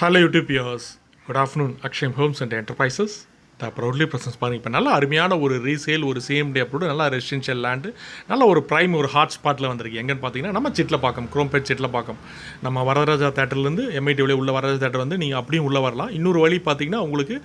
Hello YouTube viewers. Good afternoon. Aksham Homes and Enterprises. The proudly presents பாருங்க இப்போ நல்ல அருமையான ஒரு ரீசேல் ஒரு சேம் டே அப்ரூவ்டு நல்ல ரெசிடென்ஷியல் லேண்டு நல்ல ஒரு ப்ரைம் ஒரு ஹாட் ஸ்பாட்டில் வந்திருக்கு. எங்கன்னு பார்த்தீங்கன்னா நம்ம சிட்லப்பாக்கம் குரோம்பேட் சிட்லப்பாக்கம் நம்ம வரதராஜா தேட்டர்லேருந்து எம்ஐடி வழியாக உள்ள வரதராஜா தேட்டர் வந்து நீங்கள் அப்படியும் உள்ளே வரலாம். இன்னொரு வழி பார்த்தீங்கன்னா உங்களுக்கு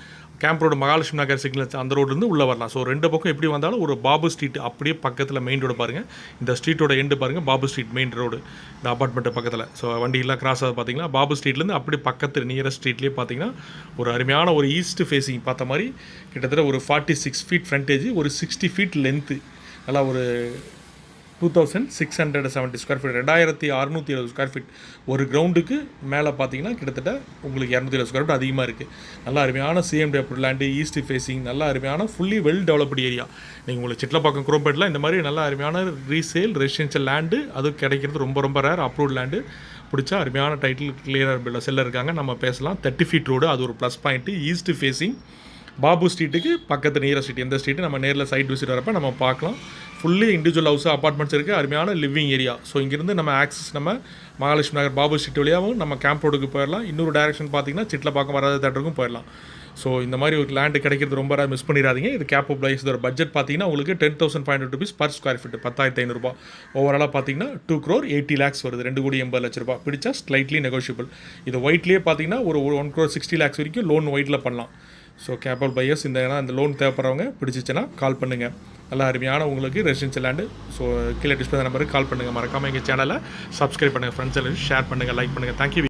கேம்ப் ரோடு மகாலட்சுமி நகர் சிக்னல் அந்த ரோட்லேருந்து உள்ளே வரலாம். ஸோ ரெண்டு பக்கம் எப்படி வந்தாலும் ஒரு பாபு ஸ்ட்ரீட் அப்படியே பக்கத்தில் மெயின் ரோடு பாருங்கள். இந்த ஸ்ட்ரீட்டோட எண்டு பாருங்கள், பாபு ஸ்ட்ரீட் மெயின் ரோடு இந்த அப்பார்ட்மெண்ட்டு பக்கத்தில். ஸோ வண்டியெல்லாம் கிராஸ் ஆகுது பார்த்தீங்கன்னா பாபு ஸ்ட்ரீட்லேருந்து அப்படி பக்கத்தில் நியரஸ்ட் ஸ்ட்ரீட்லேயே பார்த்தீங்கன்னா ஒரு அருமையான ஒரு ஈஸ்ட் ஃபேஸிங் பார்த்த மாதிரி கிட்டத்தட்ட ஒரு 46 ஃபீட் ஃப்ரண்டேஜ், ஒரு 60 ஃபீட் லென்த்து, நல்லா ஒரு 2670 ஸ்கொயர் ஃபீட், 2670 ஸ்கொயர் ஃபீட். ஒரு கிரவுண்டுக்கு மேலே பார்த்தீங்கன்னா கிட்டத்தட்ட உங்களுக்கு 270 ஸ்கொயர் ஃபீட் அதிகமாக இருக்குது. நல்லா அருமையான CMD approve land, east facing, நல்லா அருமையான ஃபுல்லி வெல் டெவலப்டு ஏரியா. நீங்கள் உங்களுக்கு சிட்லப்பாக்கம் குரோம்பேட்டில் இந்த மாதிரி நல்லா அருமையான ரீசேல் ரெசிடென்ஷியல் லேண்டு அது கிடைக்கிறது ரொம்ப ரொம்ப ரேர். அப்ரூவ்ட் லேண்டு பிடிச்சா அருமையான டைட்டில் கிளியராக செல்லர் இருக்காங்க, நம்ம பேசலாம். 30 ஃபீட் ரோடு, அது ஒரு plus point. East facing, Babu ஸ்ட்ரீட்டுக்கு பக்கத்து நியரஸ்ட் ஸ்ட்ரீட், எந்த ஸ்ட்ரீட்டு நம்ம நேரில் சைட் விசிட் வரப்போ நம்ம பார்க்கலாம். ஃபுல்லி இண்டிவிஜுவல் ஹவுஸ் அப்பார்ட்மெண்ட்ஸ் இருக்குது, அருமையான லிவிங் ஏரியா. ஸோ இங்கேருந்து நம்ம ஆக்சஸ் நம்ம மகாலட்சுமி நகர் பாபு ஸ்ட்ரீட் வழியாகவும் நம்ம கேம்ப் ரோடுக்கு போயிடலாம். இன்னொரு டேரக்ஷன் பார்த்தீங்கன்னா சிட்லப்பாக்கம் வரதராஜா தேட்டருக்கும் போயிடலாம். ஸோ இந்த மாதிரி ஒரு லேண்டு கிடைக்கிறது ரொம்ப மிஸ் பண்ணிடாதீங்க. இது கேப்போ ப்ரைஸ். இதோட பட்ஜெட் பார்த்தீங்கன்னா உங்களுக்கு 10,500 rupees பர் ஸ்கொயர் ஃபீட், 10,500 ரூபா. ஓவராலாக பார்த்தீங்கன்னா 2,80,00,000 வருது, 2,80,00,000 பிடிச்சா ஸ்லைட்லி நெகோஷியபிள். இது ஒயிட்லேயே பார்த்தீங்கன்னா ஒரு 1,60,00,000 வரைக்கும் லோன் ஒயிட்டில் பண்ணலாம். ஸோ கேப்பல் பையர்ஸ் இந்த லோன் தேவைப்படுறவங்க பிடிச்சிச்சுன்னா கால் பண்ணுங்கள். நல்லா அருமையான உங்களுக்கு ரெசிடென்ஷியல் லேண்டு. ஸோ கீழே டிஸ்பிளே நம்பருக்கு கால் பண்ணுங்கள். மறக்காமல் எங்கள் சேனலை சப்ஸ்கிரைப் பண்ணுங்கள், ஃப்ரெண்ட்ஸ் எல்லாம் ஷேர் பண்ணுங்கள், லைக் பண்ணுங்கள். தேங்க்யூ.